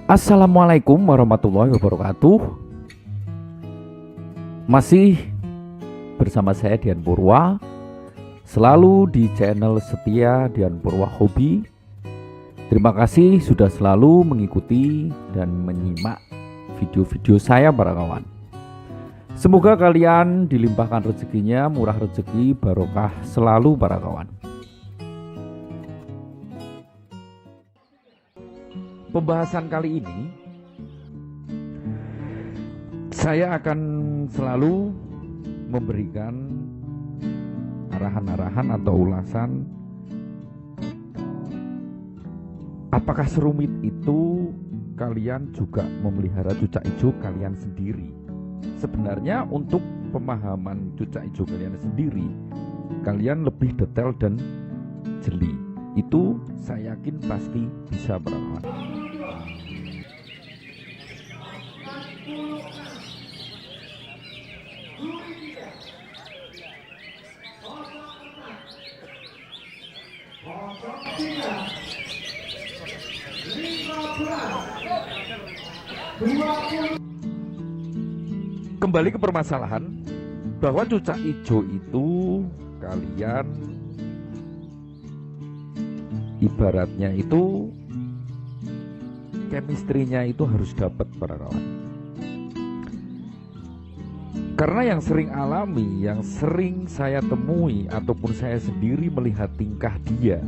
Assalamualaikum warahmatullahi wabarakatuh. Masih bersama saya Dian Purwa, selalu di channel setia Dian Purwa Hobi. Terima kasih sudah selalu mengikuti dan menyimak video-video saya para kawan. Semoga kalian dilimpahkan rezekinya, murah rezeki, barokah selalu para kawan. Pembahasan kali ini saya akan selalu memberikan arahan-arahan atau ulasan apakah serumit itu kalian juga memelihara cucak hijau kalian sendiri. Sebenarnya untuk pemahaman cucak hijau kalian sendiri, kalian lebih detail dan jeli. Itu saya yakin pasti bisa berangkat. Kembali ke permasalahan bahwa cucak hijau itu kalian ibaratnya itu chemistry-nya itu harus dapat para kawan. Karena yang sering alami, yang sering saya temui ataupun saya sendiri melihat tingkah dia,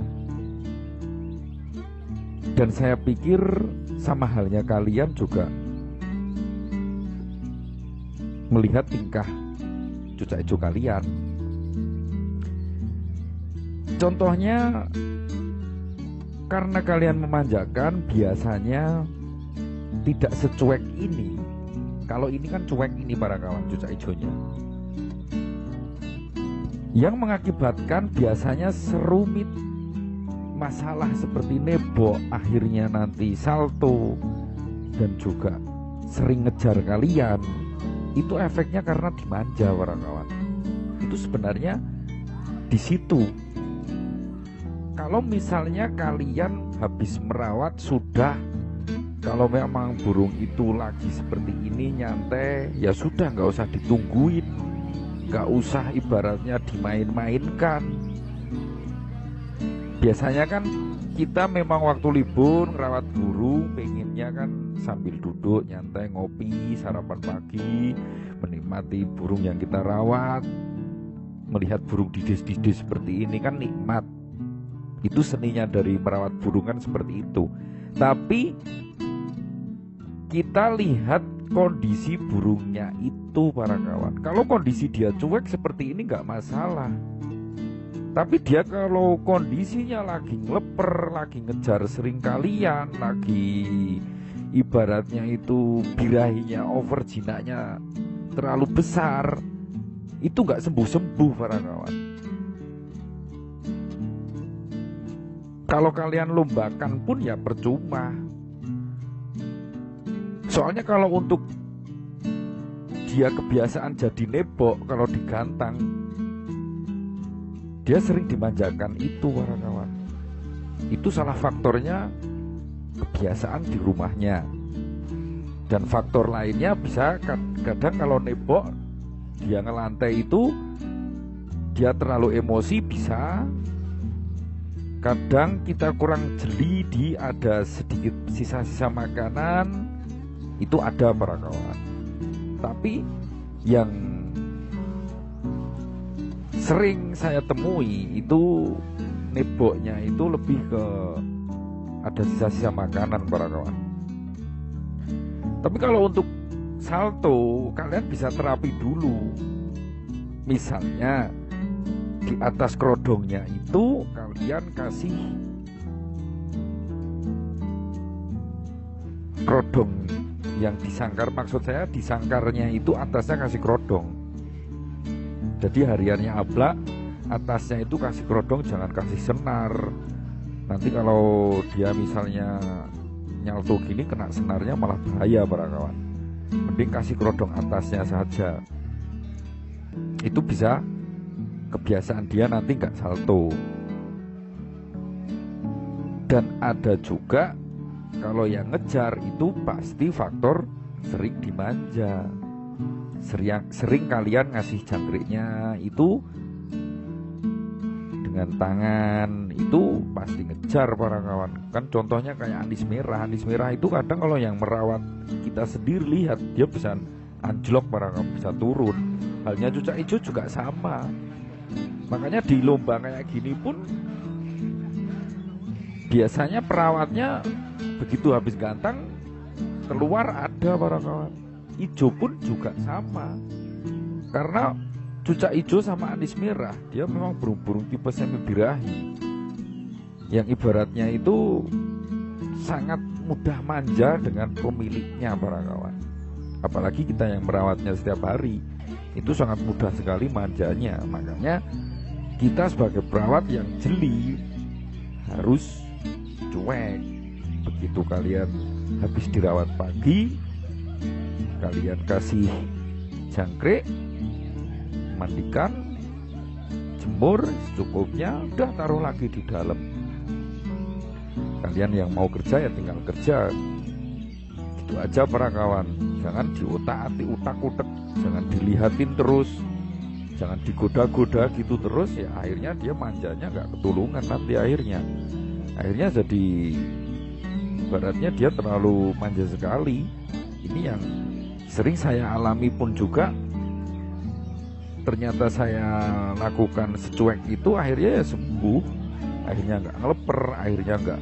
dan saya pikir sama halnya kalian juga melihat tingkah cucak hijau kalian. Contohnya, karena kalian memanjakan, biasanya tidak secuek ini. Kalau ini kan cuek ini para kawan cucak hijaunya, yang mengakibatkan biasanya serumit masalah seperti nebok, akhirnya nanti salto, dan juga sering ngejar kalian. Itu efeknya karena dimanja para kawan. Itu sebenarnya di situ. Kalau misalnya kalian habis merawat sudah, kalau memang burung itu lagi seperti ini nyantai, ya sudah, nggak usah ditungguin, nggak usah ibaratnya dimain-mainkan. Biasanya kan kita memang waktu libur ngerawat burung, pengennya kan sambil duduk nyantai ngopi, sarapan pagi, menikmati burung yang kita rawat. Melihat burung didis-didis seperti ini kan nikmat. Itu seninya dari merawat burung kan seperti itu. Tapi kita lihat kondisi burungnya itu para kawan. Kalau kondisi dia cuek seperti ini nggak masalah. Tapi dia kalau kondisinya lagi ngeleper, lagi ngejar sering kalian, lagi ibaratnya itu birahinya over, jinaknya terlalu besar, itu nggak sembuh-sembuh para kawan. Kalau kalian lombakan pun ya percuma. Soalnya kalau untuk dia kebiasaan jadi nebok, kalau digantang, dia sering dimanjakan itu para kawan. Itu salah faktornya kebiasaan di rumahnya. Dan faktor lainnya bisa kadang kalau nebok dia ngelantai itu, dia terlalu emosi bisa. Kadang kita kurang jeli di ada sedikit sisa-sisa makanan, itu ada para kawan. Tapi yang sering saya temui itu neboknya itu lebih ke ada sisa-sisa makanan para kawan. Tapi kalau untuk salto, kalian bisa terapi dulu. Misalnya di atas kerodongnya itu kalian kasih kerodong yang disangkar, maksud saya disangkarnya itu atasnya kasih kerodong. Jadi hariannya ablak, atasnya itu kasih kerodong, jangan kasih senar. Nanti kalau dia misalnya nyalto gini kena senarnya malah bahaya para kawan. Mending kasih kerodong atasnya saja. Itu bisa kebiasaan dia nanti nggak salto. Dan ada juga kalau yang ngejar itu pasti faktor sering dimanja. Sering kalian ngasih jangkriknya itu dengan tangan, itu pasti ngejar para kawan. Kan contohnya kayak anis merah. Anis merah itu kadang kalau yang merawat kita sendiri lihat dia bisa anjlok para kawan, bisa turun. Halnya cucak hijau juga sama. Makanya di lomba kayak gini pun biasanya perawatnya begitu habis gantang keluar ada para kawan. Ijo pun juga sama. Karena cucak hijau sama anis merah dia memang burung-burung tipe semi birahi yang ibaratnya itu sangat mudah manja dengan pemiliknya para kawan. Apalagi kita yang merawatnya setiap hari itu sangat mudah sekali manjanya. Makanya kita sebagai perawat yang jeli harus cuek. Begitu kalian habis dirawat pagi, kalian kasih jangkrik, mandikan, jemur secukupnya, udah taruh lagi di dalam. Kalian yang mau kerja ya tinggal kerja. Itu aja para kawan. Jangan diutak-atik, utak-utek, jangan dilihatin terus, jangan digoda-goda gitu terus. Ya akhirnya dia manjanya nggak ketulungan nanti akhirnya jadi ibaratnya dia terlalu manja sekali. Ini yang sering saya alami pun juga. Ternyata saya lakukan secuek itu akhirnya ya sembuh, akhirnya nggak ngeleper, akhirnya nggak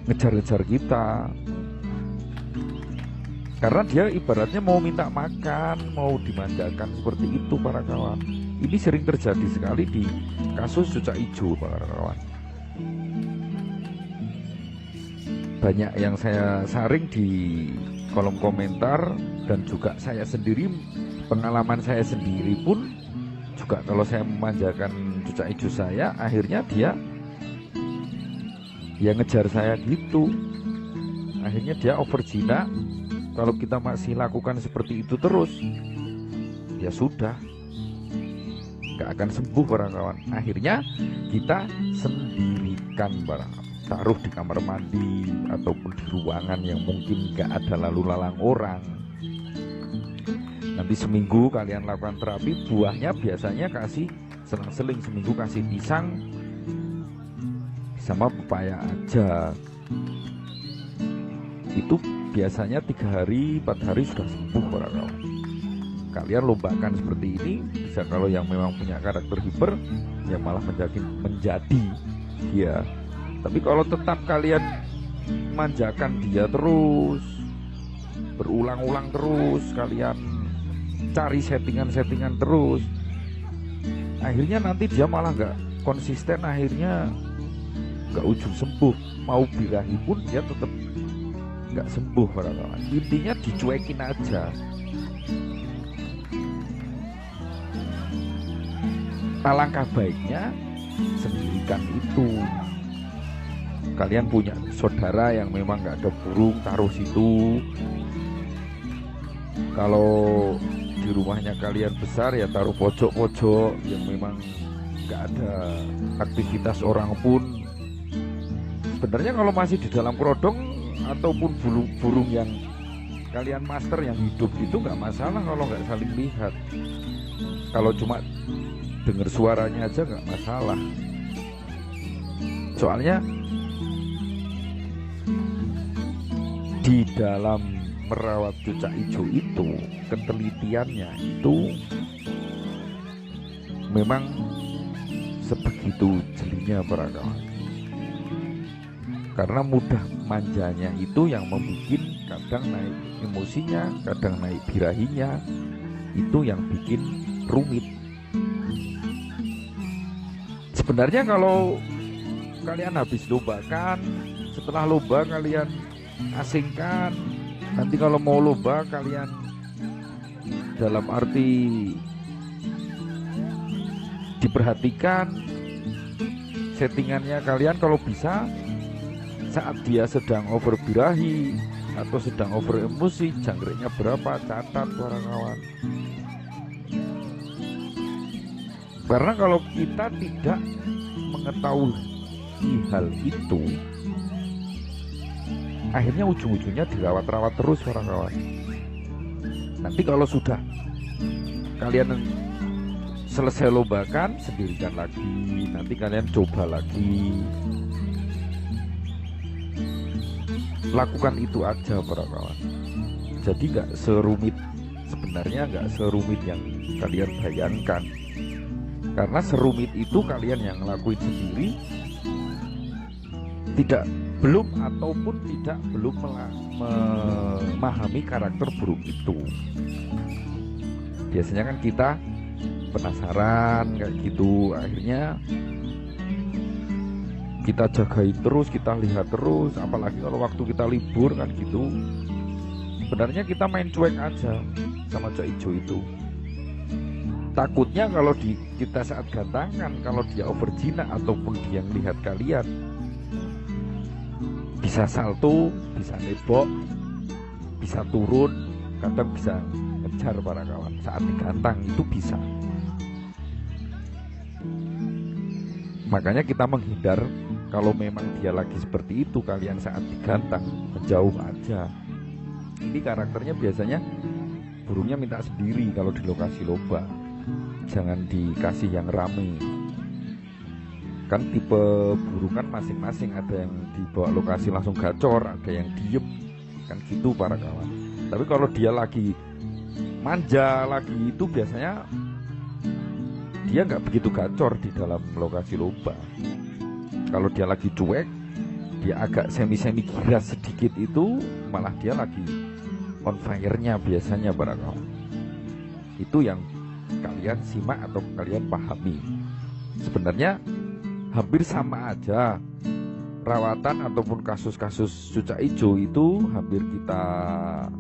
ngejar-ngejar kita. Karena dia ibaratnya mau minta makan, mau dimanjakan seperti itu para kawan. Ini sering terjadi sekali di kasus cucak hijau para kawan. Banyak yang saya saring di kolom komentar dan juga saya sendiri, pengalaman saya sendiri pun juga kalau saya memanjakan cucak hijau saya, akhirnya dia ya ngejar saya gitu. Akhirnya dia over jinak. Kalau kita masih lakukan seperti itu terus, ya sudah, gak akan sembuh para kawan. Akhirnya kita sendirikan para kawan. Taruh di kamar mandi ataupun di ruangan yang mungkin gak ada lalu lalang orang. Nanti seminggu kalian lakukan terapi, buahnya biasanya kasih selang-seling, seminggu kasih pisang sama pepaya aja. Itu biasanya 3 hari, 4 hari sudah sembuh para kawan. Kalian lombakan seperti ini, bisa kalau yang memang punya karakter hiper, yang malah menjadi dia. Tapi kalau tetap kalian manjakan dia terus, berulang-ulang terus, kalian cari settingan-settingan terus, akhirnya nanti dia malah nggak konsisten, akhirnya nggak ujung sembuh. Mau birahi pun dia tetap nggak sembuh para kawan. Intinya dicuekin aja. Alangkah baiknya sendirikan itu. Kalian punya saudara yang memang nggak ada burung, taruh situ. Kalau di rumahnya kalian besar ya taruh pojok-pojok yang memang nggak ada aktivitas orang pun. Sebenarnya kalau masih di dalam kerodong ataupun burung yang kalian master yang hidup itu nggak masalah kalau nggak saling lihat. Kalau cuma dengar suaranya aja nggak masalah. Soalnya di dalam merawat cucak hijau itu, ketelitiannya itu memang sebegitu jelinya para kawan. Karena mudah manjanya itu yang membuat kadang naik emosinya, kadang naik birahinya, itu yang bikin rumit. Sebenarnya kalau kalian habis lombakan, setelah lomba kalian asingkan, nanti kalau mau lomba kalian dalam arti diperhatikan settingannya kalian. Kalau bisa saat dia sedang over birahi atau sedang over emosi, jangkriknya berapa, catat para kawan. Karena kalau kita tidak mengetahui hal itu, akhirnya ujung-ujungnya dirawat-rawat terus para kawan. Nanti kalau sudah kalian selesai lombakan, sendirikan lagi, nanti kalian coba lagi. Lakukan itu aja para kawan. Jadi nggak serumit, sebenarnya nggak serumit yang kalian bayangkan. Karena serumit itu kalian yang ngelakuin sendiri, belum memahami karakter burung itu. Biasanya kan kita penasaran kayak gitu, akhirnya kita jagain terus, kita lihat terus, apalagi kalau waktu kita libur kan gitu. Sebenarnya kita main cuek aja sama cak ijo itu. Takutnya kalau kita saat gantangan, kalau dia overjina ataupun dia melihat kalian, bisa salto, bisa nebok, bisa turun, kadang bisa ngejar para kawan. Saat digantang itu bisa. Makanya kita menghindar. Kalau memang dia lagi seperti itu, kalian saat digantang menjauh aja. Ini karakternya biasanya burungnya minta sendiri kalau di lokasi lomba. Jangan dikasih yang rame. Kan tipe burung kan masing-masing, ada yang dibawa lokasi langsung gacor, ada yang diem, kan gitu para kawan. Tapi kalau dia lagi manja lagi itu biasanya dia nggak begitu gacor di dalam lokasi lomba. Kalau dia lagi cuek, dia agak semi-semi giras sedikit, itu malah dia lagi on fire-nya biasanya para kawan. Itu yang kalian simak atau kalian pahami. Sebenarnya hampir sama aja rawatan ataupun kasus-kasus cucak ijo itu, hampir kita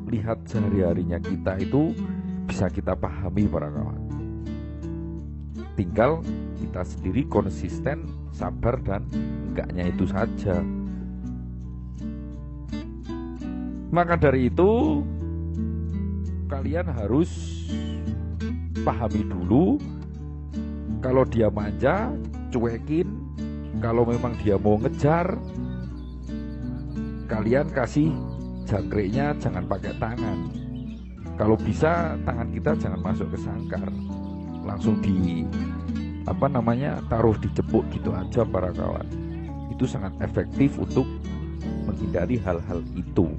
lihat sehari-harinya kita itu bisa kita pahami para kawan. Tinggal kita sendiri konsisten, sabar, dan enggaknya itu saja. Maka dari itu kalian harus pahami dulu. Kalau dia manja, cuekin. Kalau memang dia mau ngejar, kalian kasih jangkriknya jangan pakai tangan. Kalau bisa tangan kita jangan masuk ke sangkar, langsung taruh di cepuk gitu aja para kawan. Itu sangat efektif untuk menghindari hal-hal itu.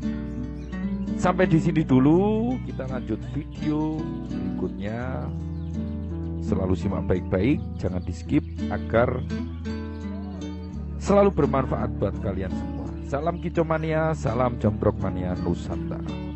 Sampai di sini dulu, kita lanjut video berikutnya. Selalu simak baik-baik, jangan di skip agar selalu bermanfaat buat kalian semua. Salam kicomania, salam jambrokmania Nusantara.